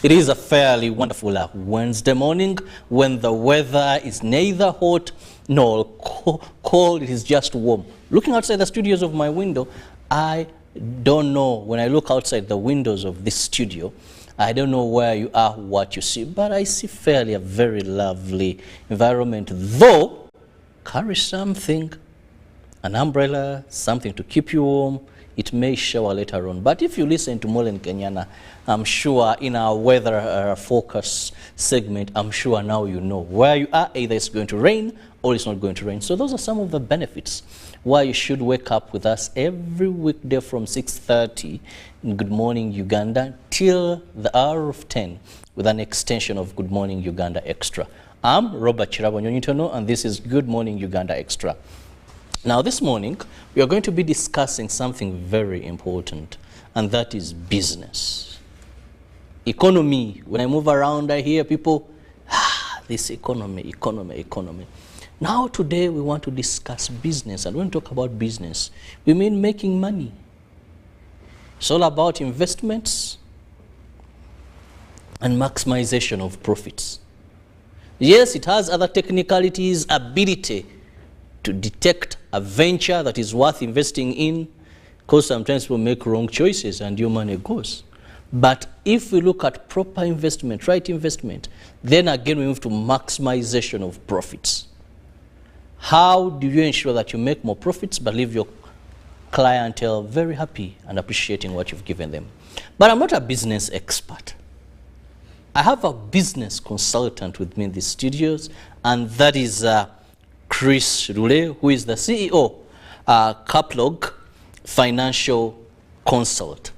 It is a fairly wonderful Wednesday morning when the weather is neither hot nor cold. It is just warm. Looking outside the studios of my window, I don't know, when I look outside the windows of this studio, I don't know where you are, what you see, but I see fairly a very lovely environment, though carry something, an umbrella, something to keep you warm. It may shower later on, but if you listen to Molen Kenyana, I'm sure in our weather focus segment, I'm sure now you know where you are. Either it's going to rain or it's not going to rain. So those are some of the benefits why you should wake up with us every weekday from 6:30 in Good Morning Uganda till the hour of 10 with an extension of Good Morning Uganda Extra. I'm Robert Chirabonyonyitono, and this is Good Morning Uganda Extra. Now this morning, we are going to be discussing something very important, and that is business. Economy. When I move around, I hear people, this economy. Now today we want to discuss business, and when we talk about business, we mean making money. It's all about investments and maximization of profits. Yes, it has other technicalities, ability to detect a venture that is worth investing in, because sometimes people make wrong choices and your money goes. But if we look at proper investment, right investment, then again we move to maximization of profits. How do you ensure that you make more profits but leave your clientele very happy and appreciating what you've given them? But I'm not a business expert. I have a business consultant with me in the studios, and that is Chris Rule, who is the CEO, Caplog Financial Consult.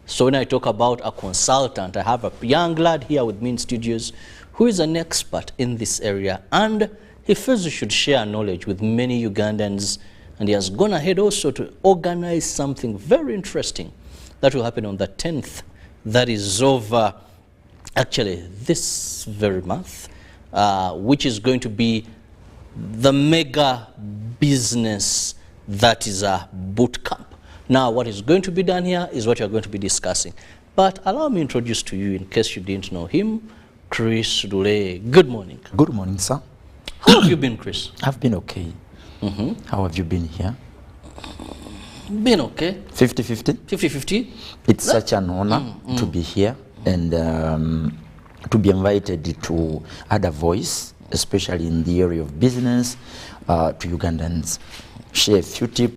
So when I talk about a consultant, I have a young lad here with me in studios who is an expert in this area, and he feels he should share knowledge with many Ugandans, and he has gone ahead also to organize something very interesting that will happen on the 10th. That is over actually this very month, which is going to be the mega business that is a boot camp. Now, what is going to be done here is what you're going to be discussing. But allow me to introduce to you, in case you didn't know him, Chris Dule. Good morning. Good morning, sir. How have you been, Chris? I've been okay. How have you been here? Been okay. 50-50? 50-50? It's such an honor to be here and to be invited to add a voice, especially in the area of business, to Ugandans. Share a few tips,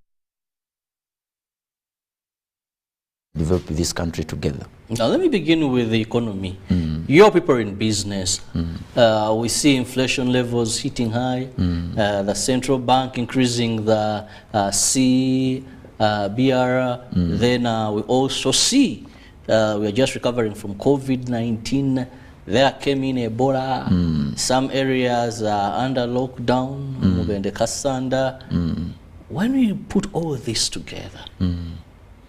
develop this country together. Now let me begin with the economy. Your people are in business. We see inflation levels hitting high, the central bank increasing the BR. Then we also see we are just recovering from COVID-19. There came in Ebola. Some areas are under lockdown. When we put all this together,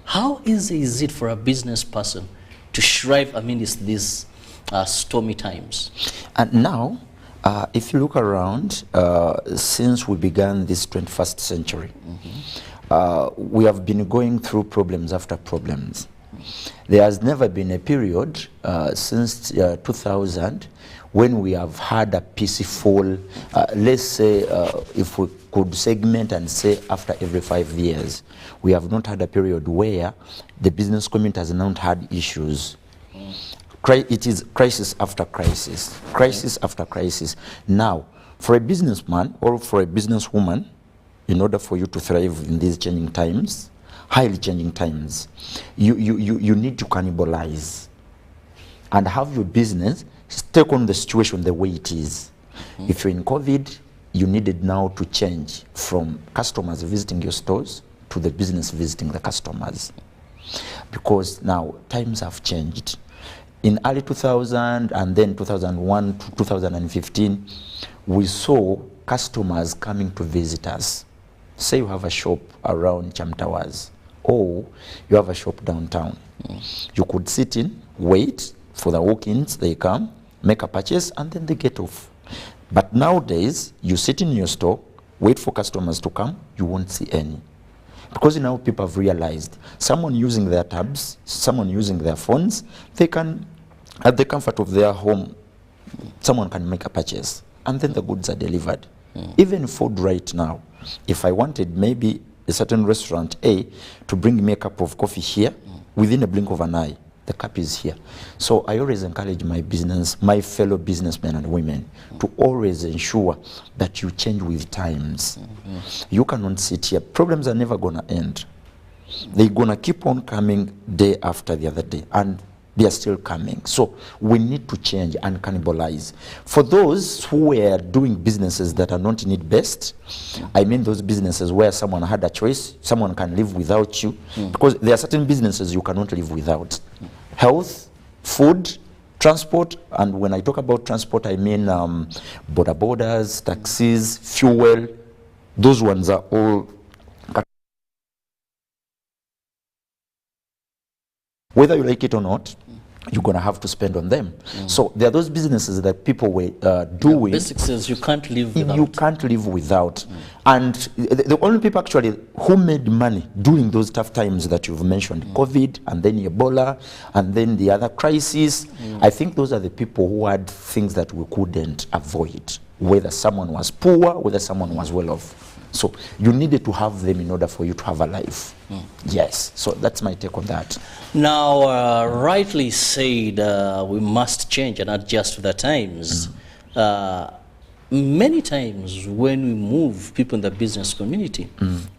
how easy is it for a business person to thrive amidst these stormy times? And now, if you look around, since we began this 21st century, we have been going through problems after problems. There has never been a period since 2000 when we have had a peaceful, let's say, if we could segment and say after every 5 years, we have not had a period where the business community has not had issues. It is crisis after crisis, crisis after crisis. Now, for a businessman or for a businesswoman, in order for you to thrive in these changing times, highly changing times, you need to cannibalize and have your business take on the situation the way it is. If you're in COVID, you needed now to change from customers visiting your stores to the business visiting the customers, because now times have changed. In early 2000 and then 2001 to 2015, we saw customers coming to visit us. Say you have a shop around Cham Towers, or you have a shop downtown. You could sit in, wait for the walk-ins, they come, make a purchase, and then they get off. But nowadays, you sit in your store, wait for customers to come, you won't see any. Because now people have realized, someone using their tabs, someone using their phones, they can at the comfort of their home, someone can make a purchase and then the goods are delivered. Even food right now, if I wanted maybe a certain restaurant A to bring me a cup of coffee here, within a blink of an eye, the cup is here. So I always encourage my fellow businessmen and women to always ensure that you change with times. You cannot sit here. Problems are never going to end. They're going to keep on coming day after the other day, and they are still coming. So we need to change and cannibalize. For those who were doing businesses that are not need-based, I mean those businesses where someone had a choice, someone can live without you, because there are certain businesses you cannot live without. Health, food, transport, and when I talk about transport, I mean border borders, taxis, fuel. Those ones are all, whether you like it or not, you're going to have to spend on them. So there are those businesses that people were doing. Basic sales you can't live without. You can't live without. And the only people actually who made money during those tough times that you've mentioned, COVID, and then Ebola, and then the other crisis, I think those are the people who had things that we couldn't avoid, whether someone was poor, whether someone was well off. So you needed to have them in order for you to have a life. Yes, so that's my take on that. Now, rightly said, we must change and adjust to the times. Many times when we move people in the business community,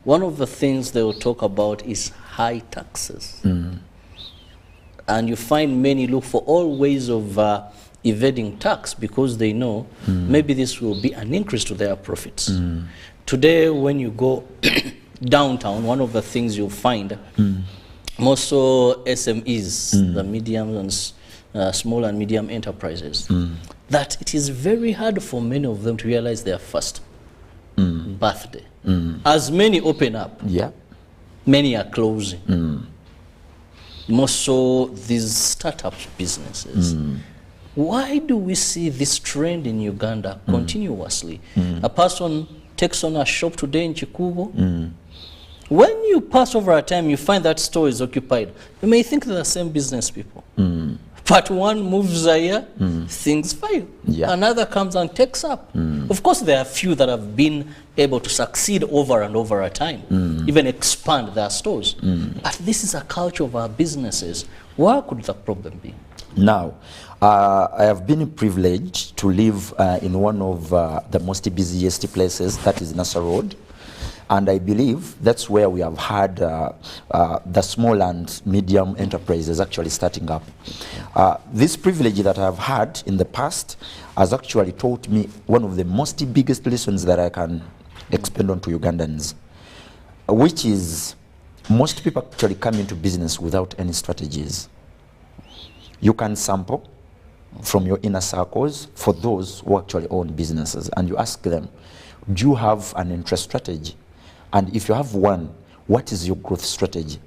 one of the things they will talk about is high taxes. And you find many look for all ways of evading tax because they know maybe this will be an increase to their profits. Today, when you go downtown, one of the things you'll find, most so SMEs, the medium and small and medium enterprises, that it is very hard for many of them to realize their first birthday. As many open up, many are closing. Most so these startup businesses. Why do we see this trend in Uganda continuously? A person takes on a shop today in Chikubo. When you pass over a time, you find that store is occupied. You may think they're the same business people. But one moves a year, things fail. Another comes and takes up. Of course, there are few that have been able to succeed over and over a time, even expand their stores. But this is a culture of our businesses. Where could the problem be? Now, I have been privileged to live in one of the most busiest places, that is Nasa Road. And I believe that's where we have had the small and medium enterprises actually starting up. This privilege that I've had in the past has actually taught me one of the most biggest lessons that I can expand on to Ugandans, which is most people actually come into business without any strategies. You can sample from your inner circles for those who actually own businesses, and you ask them, do you have an interest strategy? And if you have one, what is your growth strategy?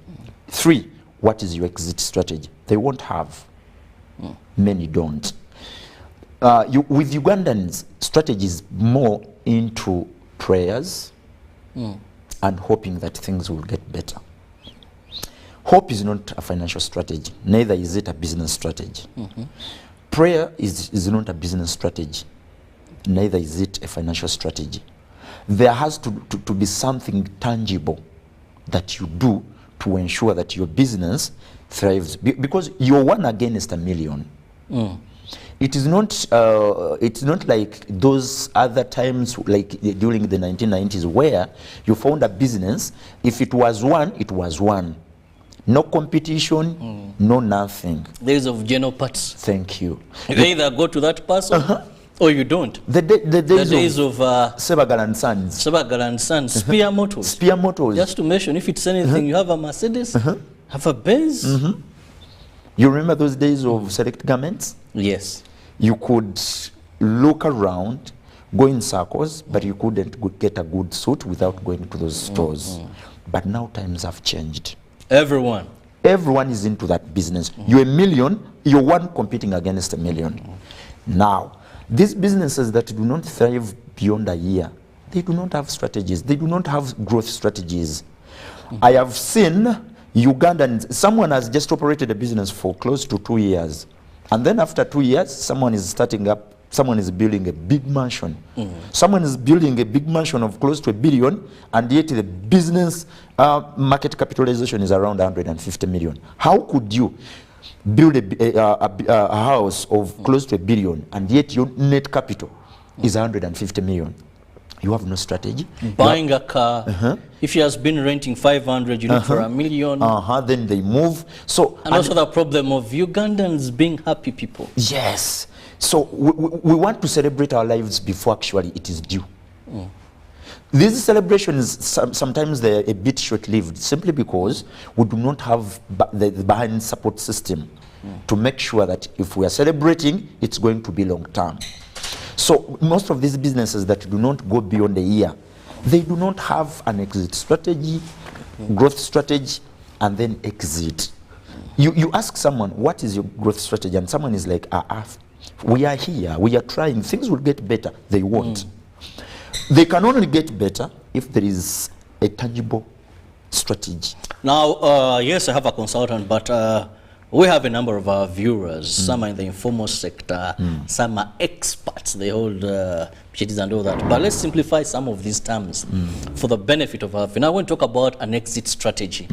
3, what is your exit strategy? They won't have. Many don't. With Ugandans, strategy is more into prayers and hoping that things will get better. Hope is not a financial strategy, neither is it a business strategy. Prayer is not a business strategy, neither is it a financial strategy. There has to be something tangible that you do to ensure that your business thrives, because you're 1 against a million. It is not. It's not like those other times, like during the 1990s, where you found a business. If it was one, it was one. No competition, no nothing. Days of general parts. Thank you. You either go to that person or you don't. The days of Sebagal and Sons. Sebagal and Sons. Spear Motors. Spear Motors. Just to mention, if it's anything, you have a Mercedes, have a Benz. You remember those days of select garments? Yes. You could look around, go in circles, but you couldn't get a good suit without going to those stores. But now times have changed. Everyone is into that business. You're a million, you're one competing against a million. Now, these businesses that do not thrive beyond a year, they do not have strategies. They do not have growth strategies. I have seen Ugandans, someone has just operated a business for close to 2 years, And then after 2 years, someone is building a big mansion. Someone is building a big mansion of close to $1 billion, and yet the business market capitalization is around 150 million. How could you build a house of close to $1 billion, and yet your net capital is 150 million? You have no strategy. Buying a car, if he has been renting 500, you look for $1 million. Then they move. So and also the problem of Ugandans being happy people. Yes. So we want to celebrate our lives before actually it is due. These celebrations, sometimes they're a bit short-lived, simply because we do not have the behind support system to make sure that if we are celebrating, it's going to be long-term. So most of these businesses that do not go beyond a year, they do not have an exit strategy, growth strategy, and then exit. You ask someone, what is your growth strategy? And someone is like, we are here, we are trying, things will get better. They won't. They can only get better if there is a tangible strategy. Now, yes, I have a consultant, but we have a number of our viewers. Some are in the informal sector, some are experts, they hold PhDs and all that. But let's simplify some of these terms for the benefit of our viewers. Now, when we talk about an exit strategy,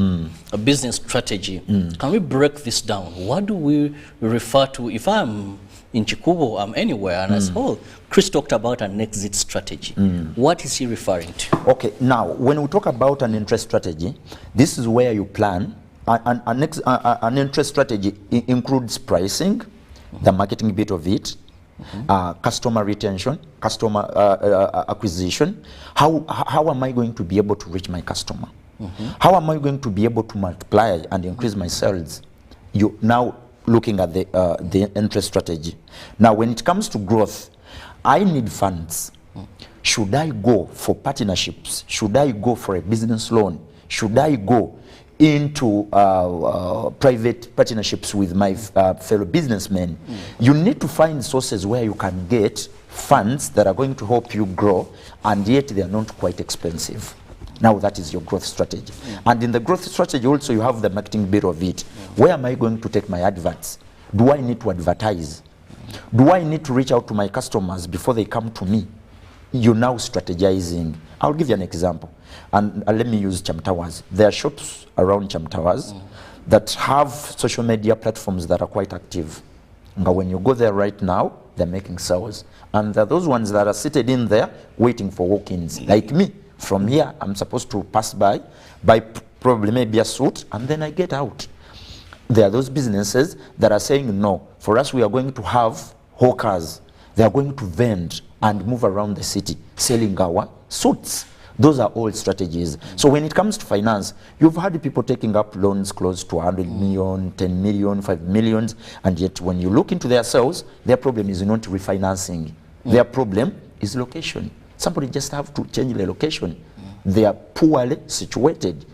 a business strategy, can we break this down? What do we refer to? If I'm in Chikubo, I'm anywhere, and I say, oh, Chris talked about an exit strategy. What is he referring to? Okay, now, when we talk about an interest strategy, this is where you plan. An interest strategy includes pricing, the marketing bit of it, customer retention, customer acquisition. How am I going to be able to reach my customer? How am I going to be able to multiply and increase my sales? You now looking at the interest strategy. Now, when it comes to growth, I need funds. Should I go for partnerships? Should I go for a business loan? Should I go into private partnerships with my fellow businessmen? You need to find sources where you can get funds that are going to help you grow, and yet they are not quite expensive. Now that is your growth strategy. And in the growth strategy also you have the marketing bit of it. Where am I going to take my adverts? Do I need to advertise? Do I need to reach out to my customers before they come to me? You're now strategizing. I'll give you an example. And let me use Cham Towers. There are shops around Cham Towers that have social media platforms that are quite active. But when you go there right now, they're making sales. And there are those ones that are seated in there waiting for walk-ins. Like me, from here, I'm supposed to pass by, buy probably maybe a suit, and then I get out. There are those businesses that are saying, no, for us we are going to have hawkers. They are going to vend and move around the city selling our suits. Those are all strategies. So when it comes to finance, you've had people taking up loans close to 100 million, 10 million, 5 million, and yet when you look into their sales, their problem is not refinancing. Their problem is location. Somebody just have to change the location. They are poorly situated.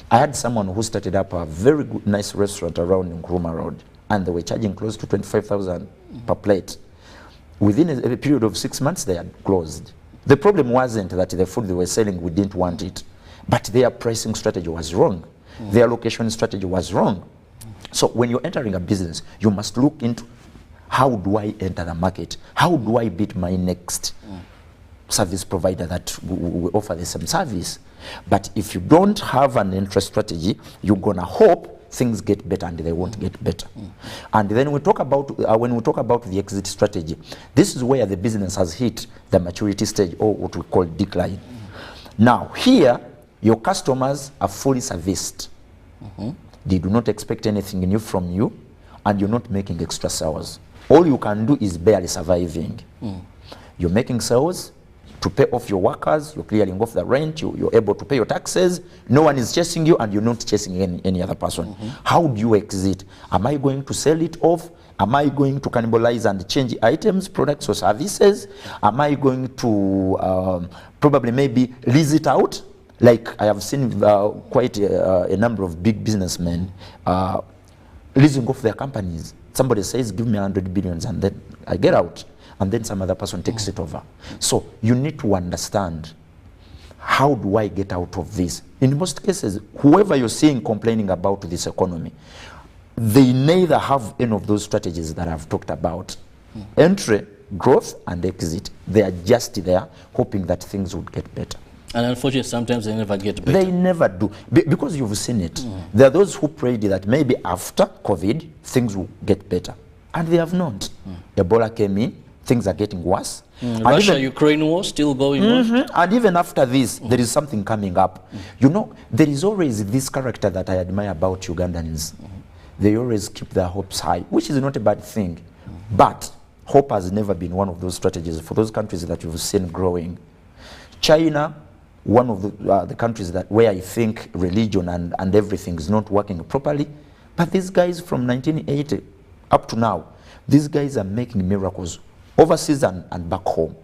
I had someone who started up a very good, nice restaurant around Nkrumah Road, and they were charging close to 25,000 per plate. Within a period of 6 months, they had closed. The problem wasn't that the food they were selling, we didn't want it, but their pricing strategy was wrong. Their location strategy was wrong. So when you're entering a business, you must look into, how do I enter the market? How do I beat my next service provider that will offer the same service? But if you don't have an interest strategy, you're gonna hope things get better, and they won't get better. And then we talk about when we talk about the exit strategy, this is where the business has hit the maturity stage, or what we call decline. Now here, your customers are fully serviced. They do not expect anything new from you, and you're not making extra sales. All you can do is barely surviving. You're making sales to pay off your workers, you're clearing off the rent, you're able to pay your taxes, no one is chasing you, and you're not chasing any other person. How do you exit? Am I going to sell it off? Am I going to cannibalize and change items, products, or services? Am I going to probably maybe lease it out? Like I have seen quite a number of big businessmen leasing off their companies. Somebody says, give me 100 billions, and then I get out. And then some other person takes it over. So you need to understand, how do I get out of this? In most cases, whoever you're seeing complaining about this economy, they neither have any of those strategies that I've talked about. Entry, growth, and exit. They are just there hoping that things would get better. And unfortunately, sometimes they never get better. They never do. Because you've seen it. There are those who prayed that maybe after COVID, things will get better. And they have not. Ebola came in, things are getting worse. Russia-Ukraine war still going on. And even after this, there is something coming up. You know, there is always this character that I admire about Ugandans. They always keep their hopes high, which is not a bad thing. But hope has never been one of those strategies for those countries that you've seen growing. China, one of the countries that where I think religion and everything is not working properly. But these guys from 1980 up to now, these guys are making miracles overseas and back home.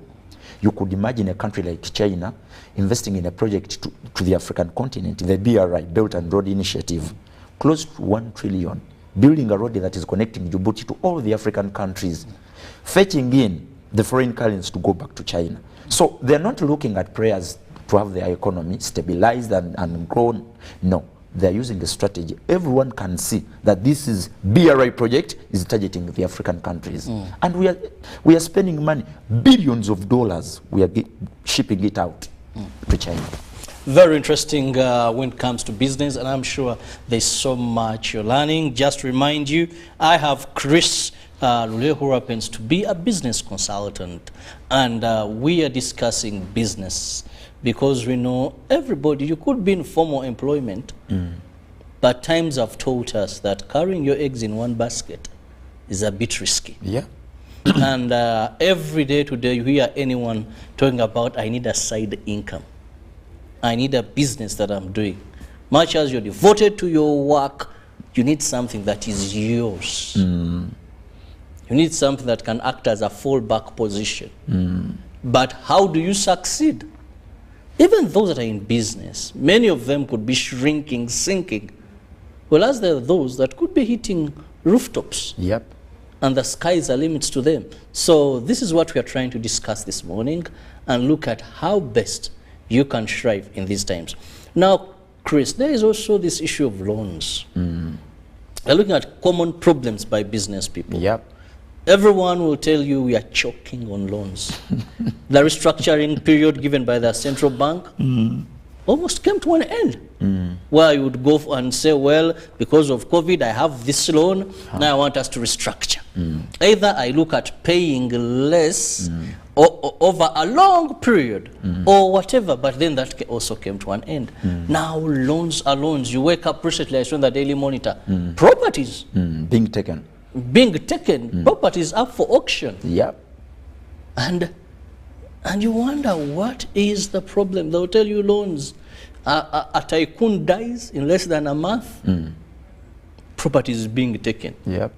You could imagine a country like China investing in a project to the African continent, the BRI, Belt and Road Initiative, close to 1 trillion, building a road that is connecting Djibouti to all the African countries, fetching in the foreign currency to go back to China. So they're not looking at prayers to have their economy stabilized and grown. No, they're using the strategy. Everyone can see that this is BRI project is targeting the African countries. And we are spending money, billions of dollars, we are shipping it out to China. Very interesting when it comes to business, and I'm sure there's so much you're learning. Just to remind you, I have Chris Lule, who happens to be a business consultant, and we are discussing business because we know everybody, you could be in formal employment, but times have taught us that carrying your eggs in one basket is a bit risky. Yeah. And every day today you hear anyone talking about, I need a side income. I need a business that I'm doing. Much as you're devoted to your work, you need something that is yours. You need something that can act as a fallback position. But how do you succeed? Even those that are in business, many of them could be shrinking, sinking. Whereas there are those that could be hitting rooftops. Yep. And the sky's the limits to them. So this is what we are trying to discuss this morning and look at how best you can thrive in these times. Now, Chris, there is also this issue of loans. We're looking at common problems by business people. Yep. Everyone will tell you we are choking on loans. The restructuring period given by the central bank almost came to an end, where you would go and say, well, because of COVID, I have this loan, now I want us to restructure. Either I look at paying less over a long period or whatever, but then that also came to an end. Now loans are loans. You wake up recently, I saw in the Daily Monitor, properties being taken. Properties up for auction. Yep. And you wonder, what is the problem? They'll tell you loans. A tycoon dies in less than a month. Property is being taken. Yep.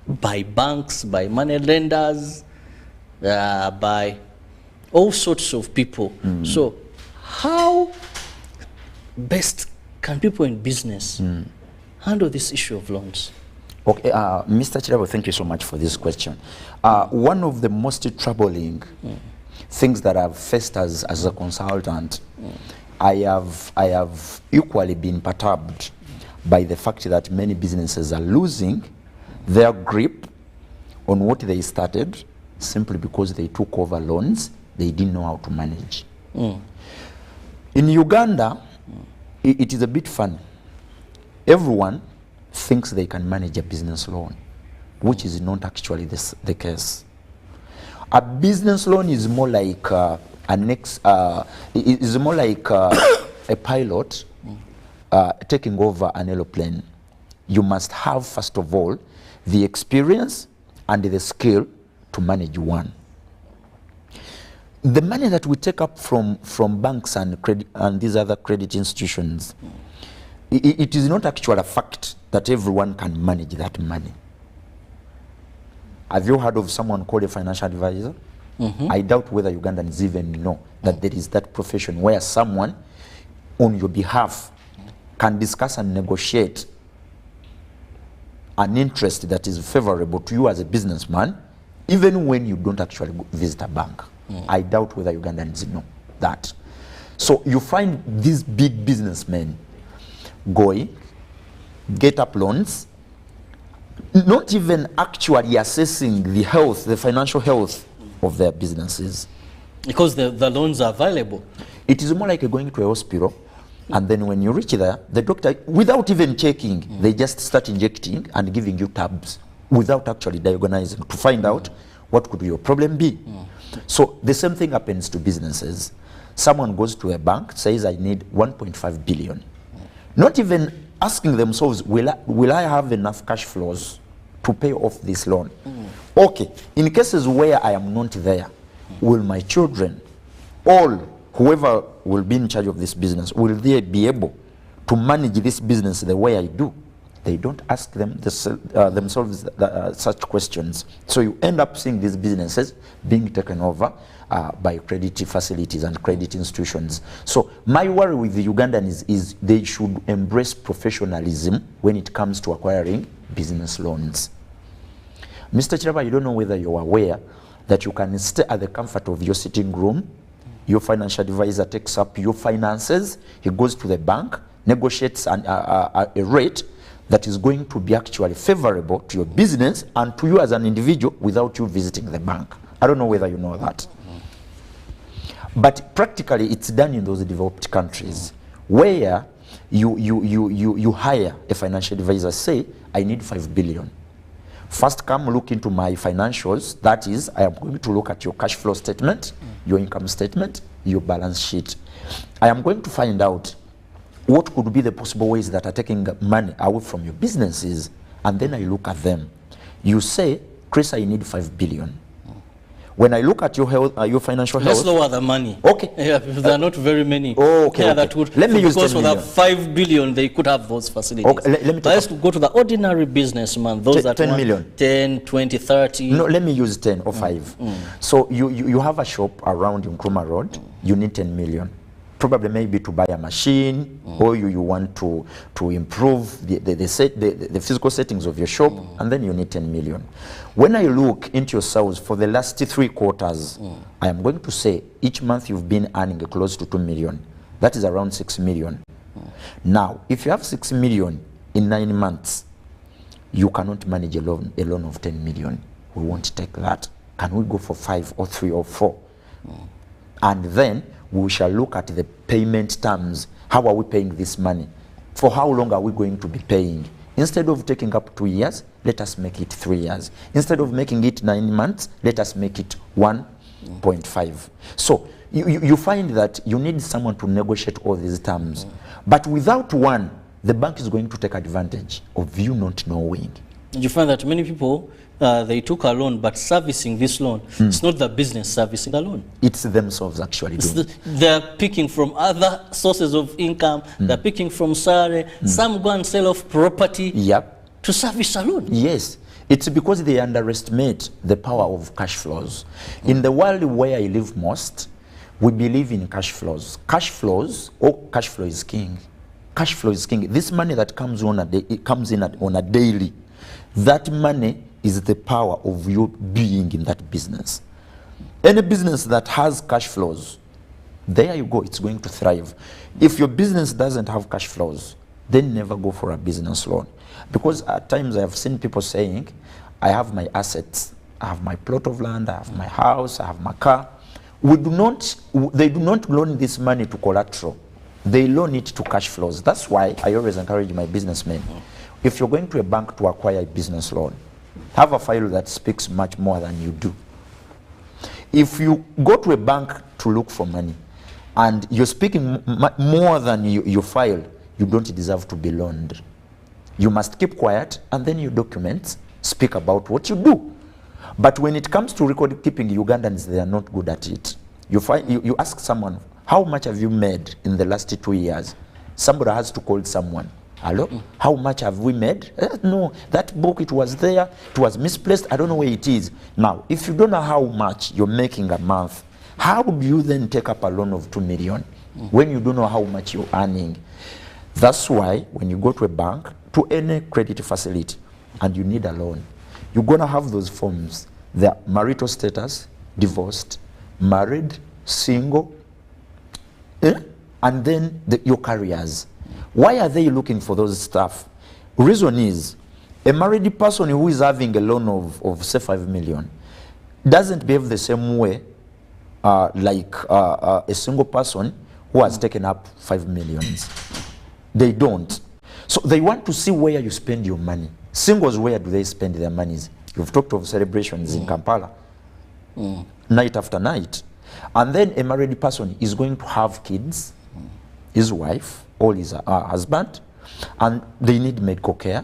By banks, by money lenders, by all sorts of people. So how best can people in business handle this issue of loans? Okay, Mr. Chirabo, thank you so much for this question. One of the most troubling things that I've faced as a consultant, I have equally been perturbed by the fact that many businesses are losing their grip on what they started simply because they took over loans they didn't know how to manage. In Uganda, it is a bit fun. Everyone thinks they can manage a business loan, which is not actually the case. A business loan is more like a pilot taking over an aeroplane. You must have, first of all, the experience and the skill to manage one. The money that we take up from banks and these other credit institutions, it is not actually a fact that everyone can manage that money. Have you heard of someone called a financial advisor? I doubt whether Ugandans even know that there is that profession where someone on your behalf can discuss and negotiate an interest that is favorable to you as a businessman, even when you don't actually visit a bank. I doubt whether Ugandans know that. So you find these big businessmen going, get up loans, not even actually assessing the health, the financial health of their businesses. Because the loans are available. It is more like going to a hospital, and then when you reach there, the doctor, without even checking, they just start injecting and giving you tabs without actually diagnosing to find out what could your problem be. So the same thing happens to businesses. Someone goes to a bank, says, I need 1.5 billion. Not even asking themselves, will I have enough cash flows to pay off this loan? Okay, in cases where I am not there, will my children, all, whoever will be in charge of this business, will they be able to manage this business the way I do? They don't ask themselves such questions. So you end up seeing these businesses being taken over by credit facilities and credit institutions. So my worry with the Ugandans is they should embrace professionalism when it comes to acquiring business loans. Mr. Chiraba, you don't know whether you're aware that you can stay at the comfort of your sitting room. Your financial advisor takes up your finances. He goes to the bank, negotiates a rate that is going to be actually favorable to your business and to you as an individual without you visiting the bank. I don't know whether you know that. But practically it's done in those developed countries where you hire a financial advisor, say, I need 5 billion. First come look into my financials. That is, I am going to look at your cash flow statement, your income statement, your balance sheet. I am going to find out what could be the possible ways that are taking money away from your businesses, and then I look at them. You say, Chris, I need 5 billion. When I look at your health, your financial health, let's lower the money. Okay. Yeah, there are not very many. Okay. Yeah, Okay. that would. Let me use 10 because for million. that 5 billion, they could have those facilities. Okay, let me But take let's go to the ordinary businessman. Those that 10 want million. 10, 20, 30. No, let me use 10 or 5. So you have a shop around Nkrumah Road, you need 10 million. Probably maybe to buy a machine, or you want to improve the physical settings of your shop, and then you need 10 million. When I look into your sales for the last 3 quarters, I am going to say each month you've been earning close to 2 million. That is around 6 million. Now, if you have 6 million in 9 months, you cannot manage a loan of 10 million. We won't take that. Can we go for 5 or 3 or 4? And then we shall look at the payment terms. How are we paying this money? For how long are we going to be paying? Instead of taking up 2 years, let us make it 3 years. Instead of making it 9 months, let us make it 1.5. So you find that you need someone to negotiate all these terms. But without one, the bank is going to take advantage of you not knowing. You find that many people, they took a loan, but servicing this loan, it's not the business servicing the loan. It's themselves actually doing. They're picking from other sources of income. They're picking from salary. Some go and sell off property to service a loan. Yes. It's because they underestimate the power of cash flows. In the world where I live most, we believe in cash flows. Cash flows, cash flow is king. Cash flow is king. This money that comes on on a daily, that money is the power of you being in that business. Any business that has cash flows, there you go, it's going to thrive. If your business doesn't have cash flows, then never go for a business loan. Because at times I have seen people saying, I have my assets, I have my plot of land, I have my house, I have my car. They do not loan this money to collateral. They loan it to cash flows. That's why I always encourage my businessmen. If you're going to a bank to acquire a business loan, have a file that speaks much more than you do. If you go to a bank to look for money and you're speaking more than your file, you don't deserve to be loaned. You must keep quiet, and then your documents speak about what you do. But when it comes to record keeping, Ugandans, they are not good at it. You ask someone, how much have you made in the last 2 years? Somebody has to call someone. Hello? How much have we made? No, that book, it was there, it was misplaced, I don't know where it is. Now, if you don't know how much you're making a month, how do you then take up a loan of 2 million when you don't know how much you're earning? That's why when you go to a bank, to any credit facility, and you need a loan, you're going to have those forms. The marital status, divorced, married, single, and then your careers. Why are they looking for those stuff? Reason is, A married person who is having a loan of say 5 million doesn't behave the same way like a single person who has taken up 5 millions. They don't. So they want to see where you spend your money. Singles, where do they spend their monies? You've talked of celebrations in Kampala, night after night. And then a married person is going to have kids, his wife or his husband, and they need medical care.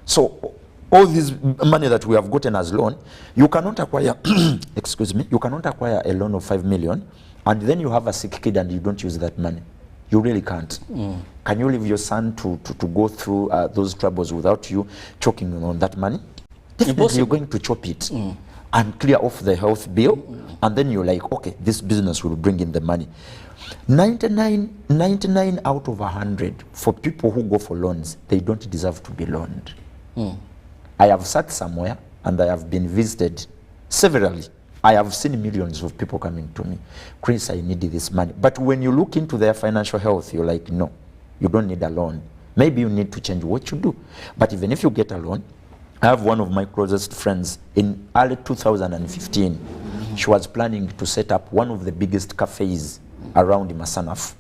So all this money that we have gotten as loan, you cannot acquire, excuse me, you cannot acquire a loan of 5 million and then you have a sick kid and you don't use that money. You really can't. Can you leave your son to go through those troubles without you choking on that money? Definitely you're going to chop it and clear off the health bill, and then you're like, okay, this business will bring in the money. 99 out of 100 for people who go for loans, they don't deserve to be loaned. I have sat somewhere and I have been visited severally. I have seen millions of people coming to me, Chris, I need this money. But when you look into their financial health, you're like, no, you don't need a loan. Maybe you need to change what you do. But even if you get a loan, I have one of my closest friends in early 2015. She was planning to set up one of the biggest cafes around Masanaf.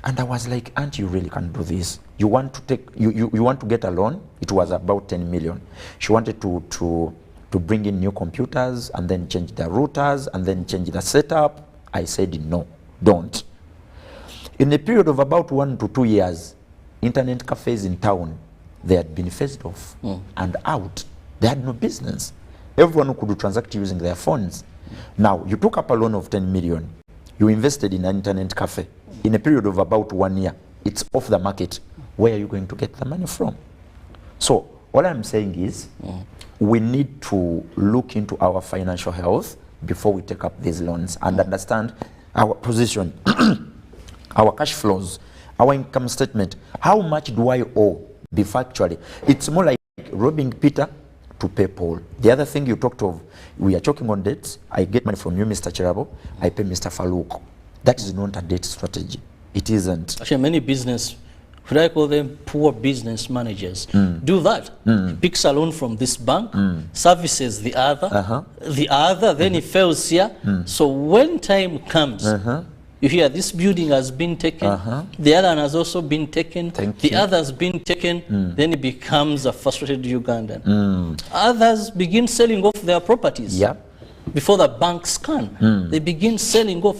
And I was like, Aunt, you really can't do this. You want to take, you want to get a loan? It was about 10 million. She wanted to bring in new computers and then change the routers and then change the setup. I said, no, don't. In a period of about 1 to 2 years, internet cafes in town, they had been phased off and out. They had no business. Everyone could transact using their phones. Now, you took up a loan of 10 million. You invested in an internet cafe. In a period of about 1 year, it's off the market. Where are you going to get the money from? So, all I'm saying is, we need to look into our financial health before we take up these loans and understand our position, our cash flows, our income statement. How much do I owe? Be factually. It's more like robbing Peter to pay Paul. The other thing you talked of, we are choking on debts. I get money from you, Mr. Cherabo. I pay Mr. Farouk. That is not a debt strategy. It isn't. Actually, many business, should I call them poor business managers, do that. Picks a loan from this bank, services the other, then it fails here. So when time comes, you hear this building has been taken, the other one has also been taken, the other has been taken, then it becomes a frustrated Ugandan. Others begin selling off their properties. Before the banks can, they begin selling off.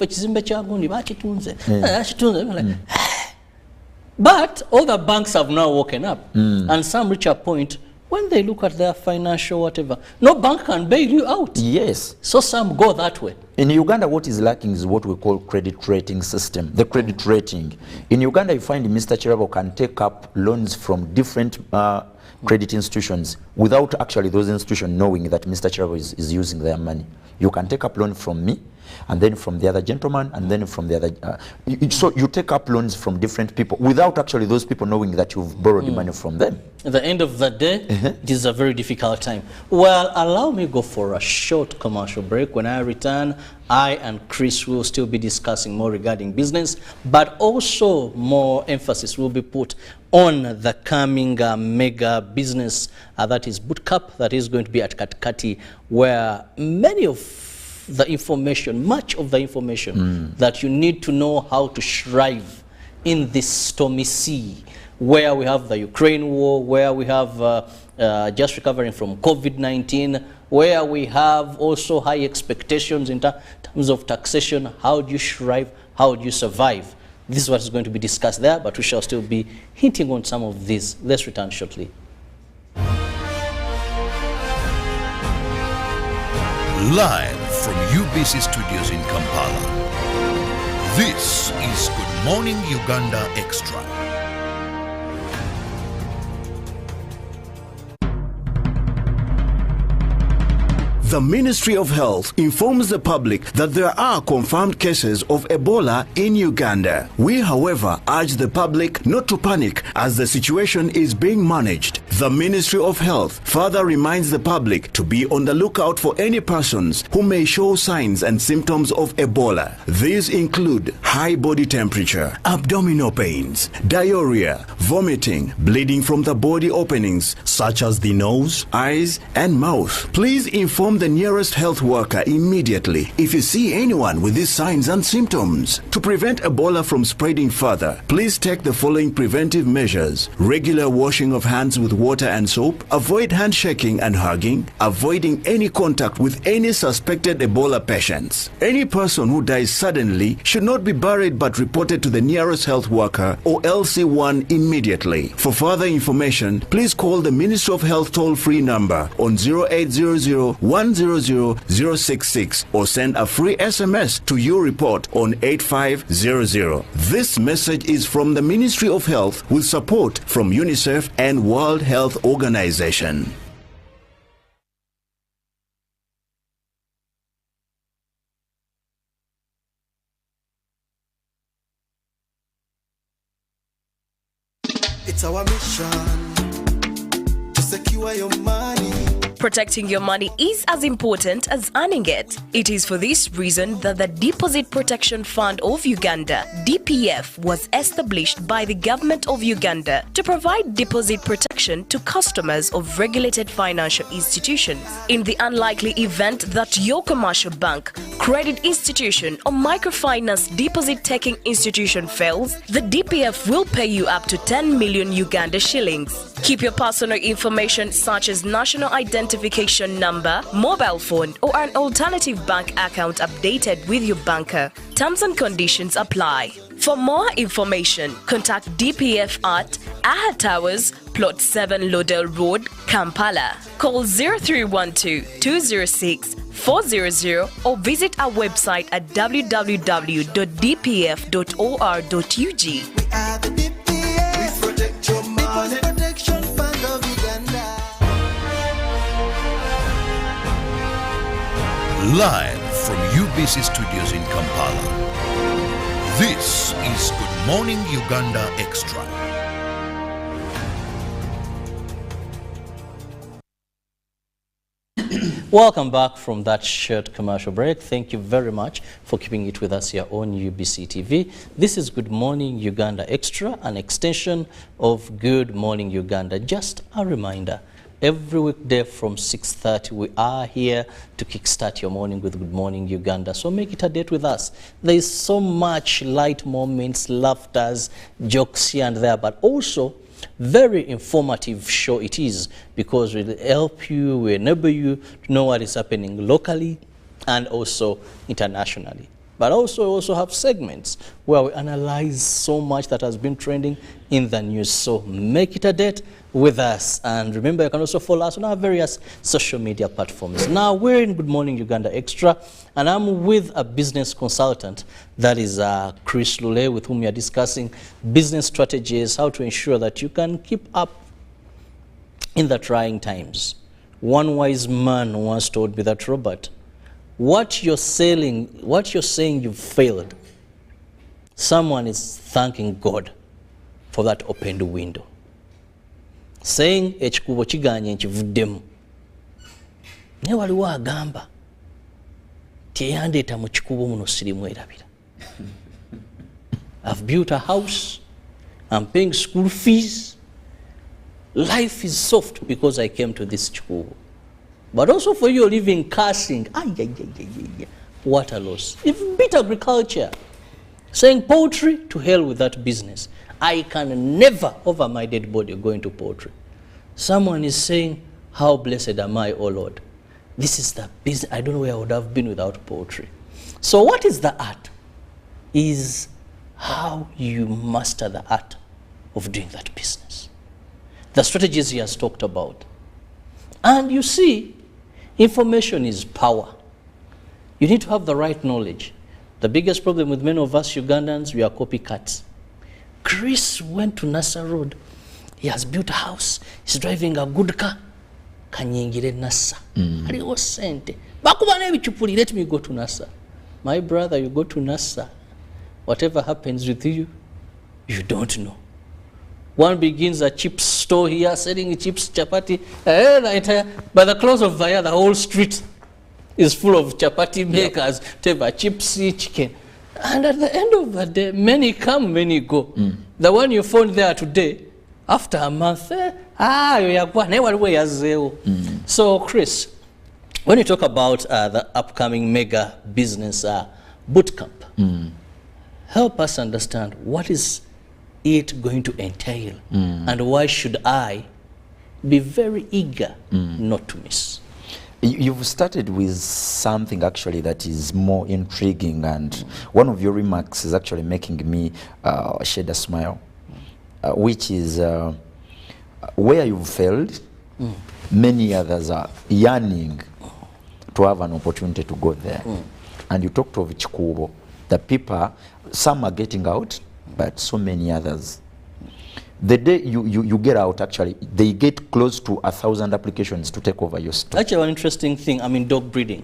But all the banks have now woken up, and some reach a point when they look at their financial whatever, no bank can bail you out. Yes. So some go that way. In Uganda, what is lacking is what we call credit rating system, the credit rating. In Uganda, you find Mr. Cherabo can take up loans from different credit institutions without actually those institutions knowing that Mr. Cherabo is using their money. You can take up loan from me, and then from the other gentleman, and then from the other. So you take up loans from different people without actually those people knowing that you've borrowed money from them. At the end of the day, it is a very difficult time. Well, allow me go for a short commercial break. When I return, I and Chris will still be discussing more regarding business, but also more emphasis will be put on the coming mega business that is Bootcamp, that is going to be at Katikati, where many of the information, much of the information that you need to know how to thrive in this stormy sea, where we have the Ukraine war, where we have just recovering from COVID-19, where we have also high expectations in terms of taxation. How do you thrive? How do you survive? This is what is going to be discussed there, but we shall still be hinting on some of these. Let's return shortly. Live from UBC Studios in Kampala, this is Good Morning Uganda Extra. The Ministry of Health informs the public that there are confirmed cases of Ebola in Uganda. We, however, urge the public not to panic as the situation is being managed. The The Ministry of Health further reminds the public to be on the lookout for any persons who may show signs and symptoms of Ebola. These include high body temperature, abdominal pains, diarrhea, vomiting, bleeding from the body openings such as the nose, eyes, and mouth. Please inform the nearest health worker immediately if you see anyone with these signs and symptoms. To prevent Ebola from spreading further, please take the following preventive measures: regular washing of hands with water and soap, avoid handshaking and hugging, avoiding any contact with any suspected Ebola patients. Any person who dies suddenly should not be buried but reported to the nearest health worker or LC1 immediately. For further information, please call the Ministry of Health toll-free number on 0800 100 066 or send a free SMS to your report on 8500. This message is from the Ministry of Health with support from UNICEF and World Health Organization. It's our mission to secure your money. Protecting your money is as important as earning it. It is for this reason that the Deposit Protection Fund of Uganda, DPF, was established by the government of Uganda to provide deposit protection to customers of regulated financial institutions. In the unlikely event that your commercial bank, credit institution, or microfinance deposit-taking institution fails, the DPF will pay you up to 10 million Uganda shillings. Keep your personal information such as national identification number, mobile phone, or an alternative bank account updated with your banker. Terms and conditions apply. For more information, contact DPF at Aha Towers, Plot 7 Lodell Road, Kampala. Call 0312 206 400 or visit our website at www.dpf.or.ug. We are the DPF. We protect your money. Protection Fund of Uganda. Live from UBC Studios in Kampala. This is Good Morning Uganda Extra. Welcome back from that short commercial break. Thank you very much for keeping it with us here on UBC TV. This is Good Morning Uganda Extra, an extension of Good Morning Uganda. Just a reminder, every weekday from 6:30 we are here to kickstart your morning with Good Morning Uganda. So make it a date with us. There is so much light moments, laughters, jokes here and there, but also very informative show it is, because we'll help you, we enable you to know what is happening locally and also internationally. But also have segments where we analyze so much that has been trending in the news. So make it a date with us. And remember, you can also follow us on our various social media platforms. Now, we're in Good Morning Uganda Extra, and I'm with a business consultant, that is Chris Lule, with whom we are discussing business strategies, how to ensure that you can keep up in the trying times. One wise man once told me that, Robert, what you're saying you've failed, someone is thanking God for that opened window. Saying ekikubo kiganye nkivuddemu. Ne waliwo agamba teyandeeta mu kikubo muno sirimu erabira. I've built a house, I'm paying school fees. Life is soft because I came to this kikubo. But also for you living cursing, what a loss. Even bit agriculture, saying poultry, to hell with that business. I can never, over my dead body, go into poultry. Someone is saying, how blessed am I, O Lord. This is the business. I don't know where I would have been without poultry. So what is the art? Is how you master the art of doing that business. The strategies he has talked about. And you see, information is power. You need to have the right knowledge. The biggest problem with many of us Ugandans, we are copycats. Chris went to Nassa Road. He has built a house. He's driving a good car. Kanyingire Nassa. Aliwo sente. Bakuba nebichupuli, let me go to Nassa. My brother, you go to Nassa. Whatever happens with you, you don't know. One begins a cheap store here selling chips, chapati. By the close of the year, the whole street is full of chapati makers, chips, chicken. And at the end of the day, many come, many go. The one you found there today, after a month, So, Chris, when you talk about the upcoming mega business bootcamp, help us understand what is it going to entail and why should I be very eager not to miss? You've started with something actually that is more intriguing, and one of your remarks is actually making me shed a smile, which is where you've failed, many others are yearning to have an opportunity to go there. And you talked of Chikubo, the people, some are getting out, but so many others. The day you get out, actually, they get close to 1,000 applications to take over your store. Actually, one interesting thing, I'm in dog breeding,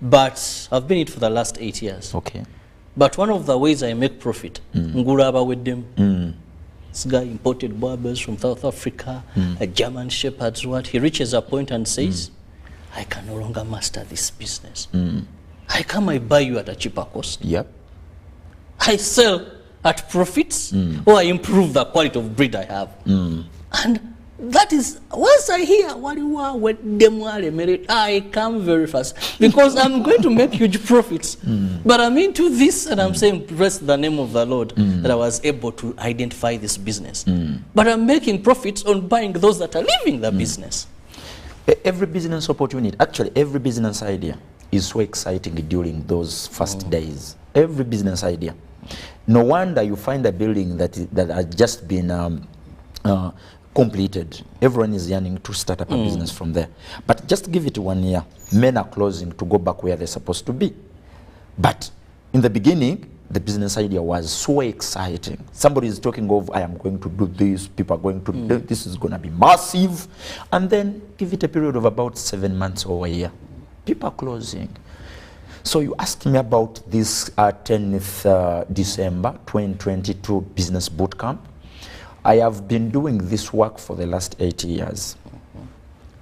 but I've been it for the last 8 years. Okay. But one of the ways I make profit, nguraba with them, this guy imported Boabers from South Africa, a German Shepherd's what, he reaches a point and says, I can no longer master this business. I come, I buy you at a cheaper cost. Yep. I sell at profits, or I improve the quality of breed I have. And that is, once I hear what you are with them, I come very fast because I'm going to make huge profits. But I'm into this and I'm saying, bless the name of the Lord, that I was able to identify this business. But I'm making profits on buying those that are leaving the business. Every business opportunity, actually every business idea is so exciting during those first days. Every business idea. No wonder you find a building that has just been completed. Everyone is yearning to start up a business from there. But just give it 1 year. Men are closing to go back where they're supposed to be. But in the beginning, the business idea was so exciting. Somebody is talking of, I am going to do this, people are going to do this, is going to be massive. And then give it a period of about 7 months or a year. People are closing. So you asked me about this 10th December 2022 business bootcamp. I have been doing this work for the last 8 years,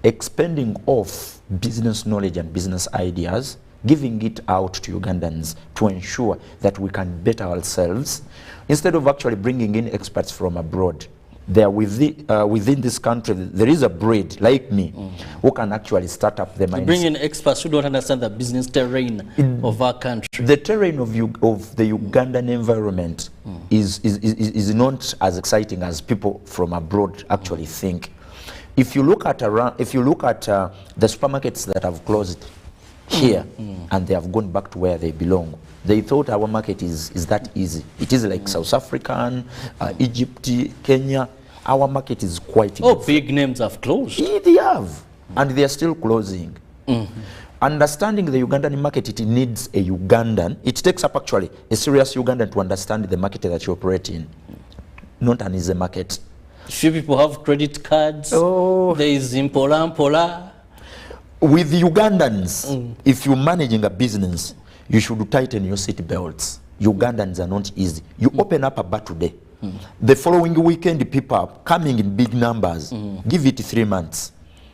expanding off business knowledge and business ideas, giving it out to Ugandans to ensure that we can better ourselves, instead of actually bringing in experts from abroad. There within this country, there is a breed like me who can actually start up the mindset. Bring in experts who don't understand the business terrain of our country. The terrain of the Ugandan environment is not as exciting as people from abroad actually think. If you look at the supermarkets that have closed here and they have gone back to where they belong, they thought our market is that easy. It is like South African, Egypt, Kenya. Our market is quite easy. Big names have closed. Yeah, they have. And they are still closing. Understanding the Ugandan market, it needs a Ugandan. It takes up actually a serious Ugandan to understand the market that you operate in. Not an easy market. Few people have credit cards. There is Impola. With the Ugandans, if you're managing a business, you should tighten your seat belts. Ugandans are not easy. You open up a bar today. The following weekend, people are coming in big numbers. Give it 3 months.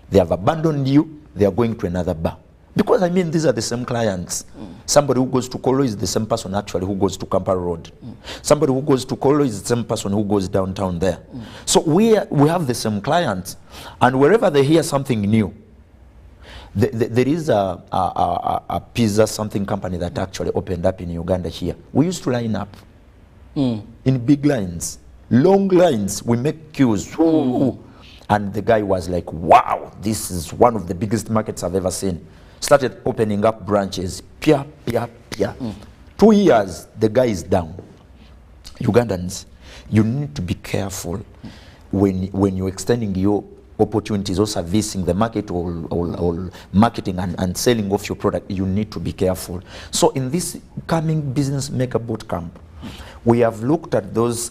They have abandoned you. They are going to another bar. Because, I mean, these are the same clients. Somebody who goes to Kolo is the same person actually who goes to Kampala Road. Somebody who goes to Kolo is the same person who goes downtown there. So we have the same clients. And wherever they hear something new, there is a pizza something company that actually opened up in Uganda here. We used to line up in big lines, long lines. We make queues. And the guy was like, wow, this is one of the biggest markets I've ever seen. Started opening up branches. 2 years, the guy is down. Ugandans, you need to be careful when you're extending your opportunities or servicing the market or marketing and selling off your product. You need to be careful. So in this coming business mega bootcamp, we have looked at those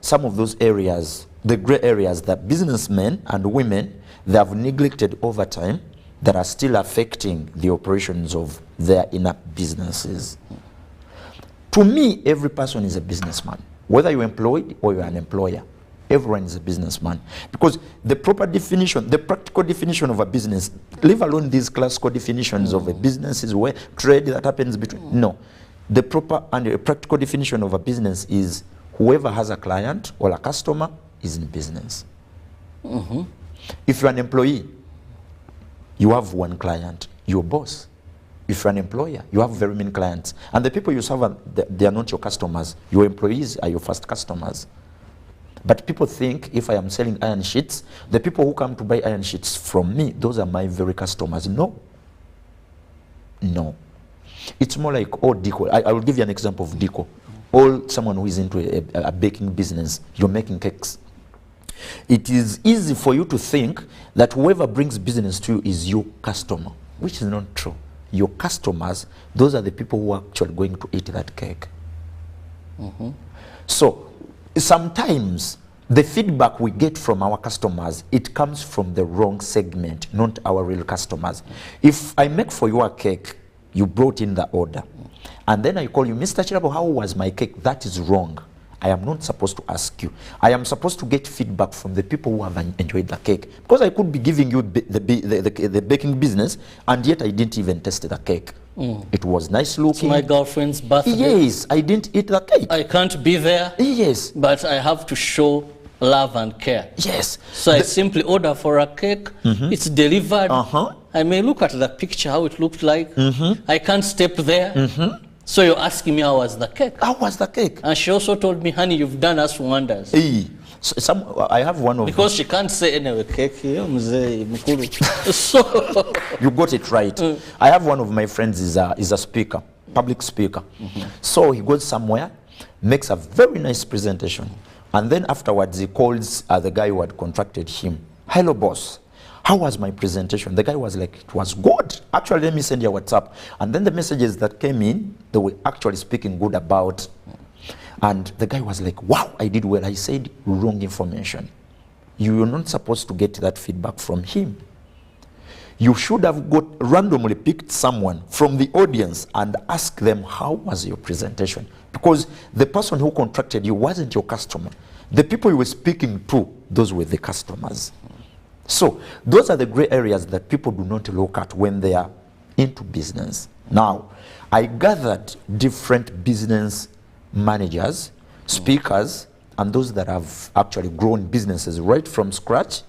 some of those areas, the gray areas that businessmen and women, they have neglected over time, that are still affecting the operations of their inner businesses. To me, every person is a businessman, whether you're employed or you're an employer. Everyone is a businessman. Because the proper definition, the practical definition of a business, leave alone these classical definitions of a business is where trade that happens between. No. The proper and a practical definition of a business is whoever has a client or a customer is in business. If you're an employee, you have one client, your boss. If you're an employer, you have very many clients. And the people you serve, they are not your customers. Your employees are your first customers. But people think if I am selling iron sheets, the people who come to buy iron sheets from me, those are my very customers. No. No. It's more like all deco. I will give you an example of deco. All someone who is into a baking business, you're making cakes. It is easy for you to think that whoever brings business to you is your customer, which is not true. Your customers, those are the people who are actually going to eat that cake. So sometimes the feedback we get from our customers, it comes from the wrong segment, not our real customers. If I make for you a cake, you brought in the order, and then I call you, Mr. Chirabo, how was my cake? That is wrong. I am not supposed to ask you. I am supposed to get feedback from the people who have enjoyed the cake. Because I could be giving you the baking business, and yet I didn't even taste the cake. It was nice looking. It's my girlfriend's birthday. Yes, I didn't eat the cake. I can't be there. Yes. But I have to show love and care. Yes. So I simply order for a cake. It's delivered. Uh-huh. I may look at the picture, how it looked like. I can't step there. So you're asking me how was the cake? How was the cake? And she also told me, honey, you've done us wonders. Hey. So I have one of Because she can't say anyway, cake here, mzee, mkulu. So you got it right. I have one of my friends is a speaker, public speaker. So he goes somewhere, makes a very nice presentation, and then afterwards he calls the guy who had contracted him. Hello, boss. How was my presentation? The guy was like, it was good. Actually, let me send you a WhatsApp. And then the messages that came in, they were actually speaking good about. And the guy was like, wow, I did well. I said wrong information. You were not supposed to get that feedback from him. You should have randomly picked someone from the audience and asked them, how was your presentation? Because the person who contracted you wasn't your customer. The people you were speaking to, those were the customers. So those are the gray areas that people do not look at when they are into business. Now, I gathered different business managers, speakers, and those that have actually grown businesses right from scratch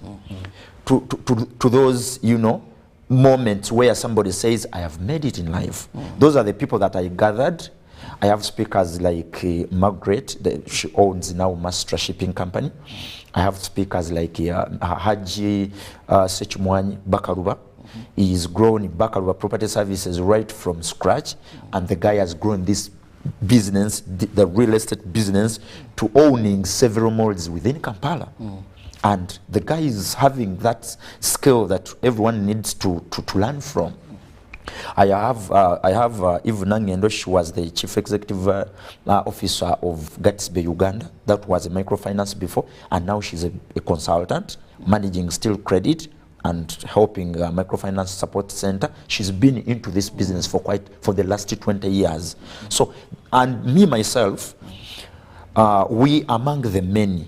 to those, you know, moments where somebody says, I have made it in life. Those are the people that I gathered. I have speakers like Margaret, she owns now Master Shipping Company. I have speakers like Haji Sechumwanyi Bakaruba. He's grown Bakaruba Property Services right from scratch, and the guy has grown this business, the real estate business, to owning several malls within Kampala. And the guy is having that skill that everyone needs to learn from. I have Eve Nangendo. She was the chief executive officer of Gatsby Uganda. That was a microfinance before, and now she's a consultant managing Still Credit and helping microfinance support center. She's been into this business for the last 20 years. So, and me myself, we among the many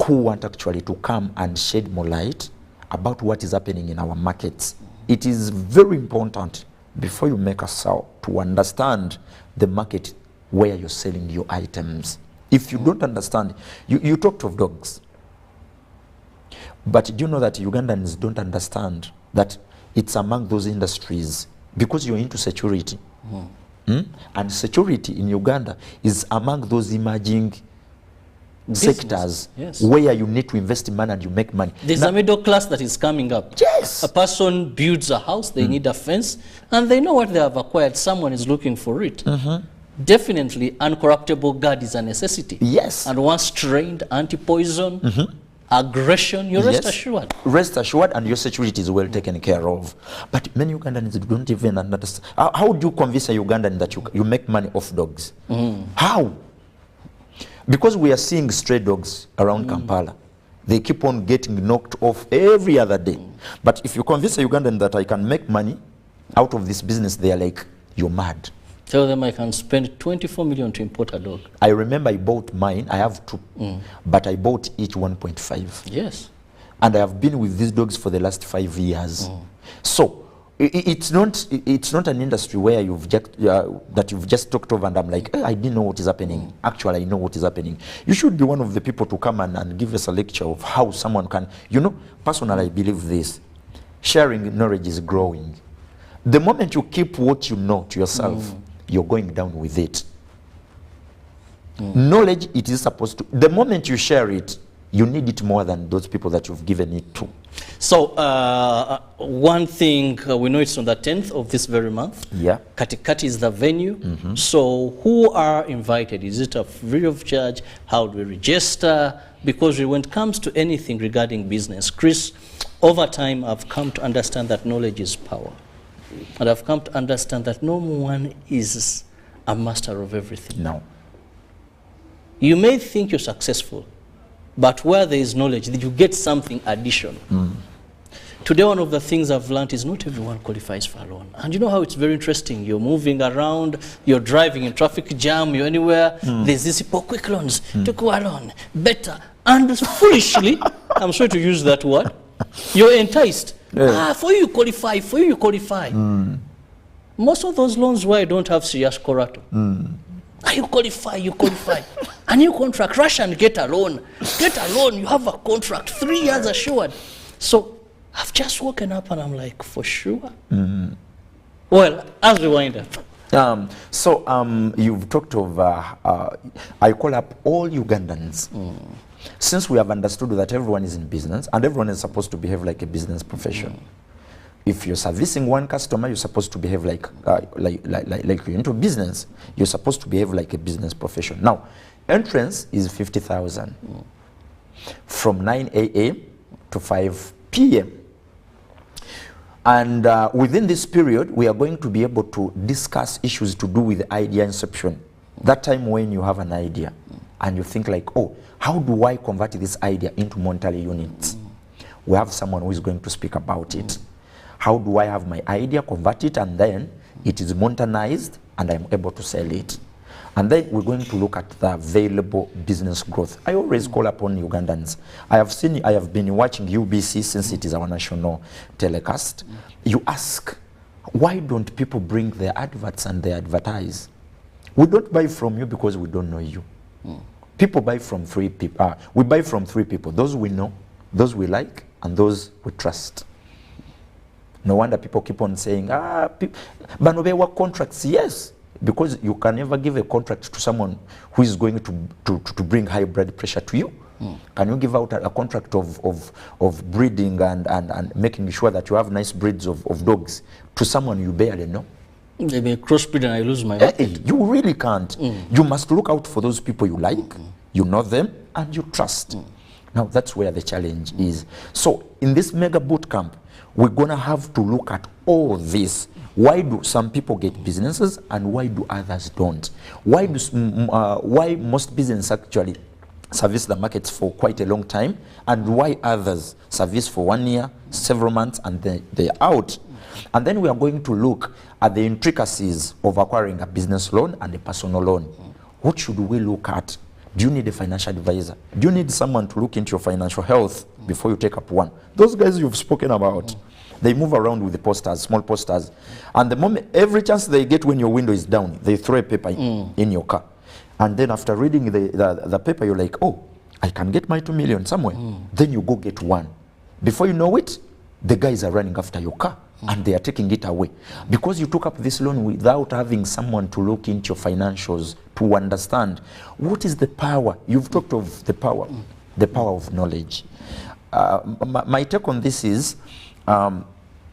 who want actually to come and shed more light about what is happening in our markets. It is very important before you make a sale to understand the market where you're selling your items. If you don't understand, you talked of dogs. But do you know that Ugandans don't understand that it's among those industries because you're into security. And security in Uganda is among those emerging sectors where you need to invest in money and you make money. There's a middle class that is coming up. Yes. A person builds a house, they need a fence, and they know what they have acquired. Someone is looking for it. Definitely, uncorruptible guard is a necessity. Yes. And once trained, anti-poison, aggression, you rest assured. Rest assured, and your security is well taken care of. But many Ugandans don't even understand. How do you convince a Ugandan that you make money off dogs? How? Because we are seeing stray dogs around Kampala. They keep on getting knocked off every other day. But if you convince a Ugandan that I can make money out of this business, they are like, you're mad. Tell them I can spend 24 million to import a dog. I remember I bought mine. I have two, but I bought each 1.5. Yes. And I have been with these dogs for the last 5 years. So it's not an industry where that you've just talked of and I'm like, I didn't know what is happening. Actually, I know what is happening. You should be one of the people to come and give us a lecture of how someone can, personally I believe this. Sharing knowledge is growing. The moment you keep what you know to yourself, you're going down with it. Knowledge, it is supposed to, the moment you share it, you need it more than those people that you've given it to. So one thing, we know it's on the 10th of this very month. Yeah. Katikati is the venue. So who are invited? Is it a free of charge? How do we register? Because when it comes to anything regarding business, Chris, over time I've come to understand that knowledge is power. And I've come to understand that no one is a master of everything. No. You may think you're successful, but where there is knowledge, you get something additional. Today, one of the things I've learned is not everyone qualifies for a loan. And you know how it's very interesting. You're moving around, you're driving in traffic jam, you're anywhere. There's this quick loans, to go alone, better. And foolishly, I'm sorry to use that word, you're enticed. For you qualify, for you qualify. Most of those loans where I don't have serious collateral. You qualify, you qualify. A new contract, rush and get a loan. Get a loan, you have a contract, 3 years assured. So I've just woken up and I'm like, for sure? Well, as we wind up. You've talked of, I call up all Ugandans. Since we have understood that everyone is in business and everyone is supposed to behave like a business profession. If you're servicing one customer, you're supposed to behave like you're into business. You're supposed to behave like a business profession. Now, entrance is 50,000 from 9 a.m. to 5 p.m. And within this period, we are going to be able to discuss issues to do with idea inception. That time when you have an idea and you think like, oh, how do I convert this idea into monetary units? We have someone who is going to speak about it. How do I have my idea, convert it, and then it is monetized and I'm able to sell it? And then we're going to look at the available business growth. I always call upon Ugandans. I have been watching UBC since it is our national telecast. You ask, why don't people bring their adverts and they advertise? We don't buy from you because we don't know you. People buy from three people. We buy from three people: those we know, those we like, and those we trust. No wonder people keep on saying, Banobe work contracts. Yes, because you can never give a contract to someone who is going to bring high blood pressure to you. Can you give out a contract of breeding and making sure that you have nice breeds of dogs to someone you barely know? They may crossbreed and I lose my market. You really can't. You must look out for those people you like, you know them, and you trust. Now, that's where the challenge is. So, in this mega boot camp, we're going to have to look at all this. Why do some people get businesses and why do others don't? Why most businesses actually service the markets for quite a long time and why others service for 1 year, several months, and they're out? And then we are going to look at the intricacies of acquiring a business loan and a personal loan. What should we look at? Do you need a financial advisor? Do you need someone to look into your financial health before you take up one? Those guys you've spoken about, they move around with the posters, small posters. And the moment, every chance they get when your window is down, they throw a paper in your car. And then after reading the paper, you're like, oh, I can get my 2 million somewhere. Then you go get one. Before you know it, the guys are running after your car. And they are taking it away. Because you took up this loan without having someone to look into your financials to understand what is the power. You've talked of the power of knowledge. My take on this is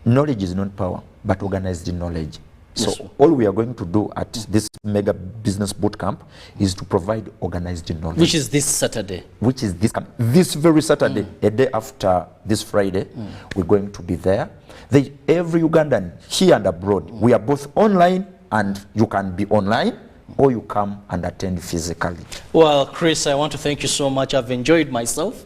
knowledge is not power, but organized knowledge. So yes, all we are going to do at this mega business bootcamp is to provide organized knowledge. Which is this Saturday. Which is this very Saturday, a day after this Friday, we're going to be there. Every Ugandan here and abroad, we are both online, and you can be online or you come and attend physically. Well, Chris, I want to thank you so much. I've enjoyed myself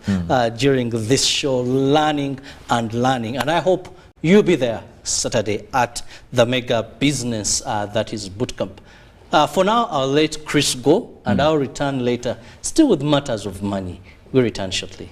during this show, learning, and I hope you'll be there Saturday at the mega business that is bootcamp. For now, I'll let Chris go, and I'll return later, still with matters of money. We'll return shortly.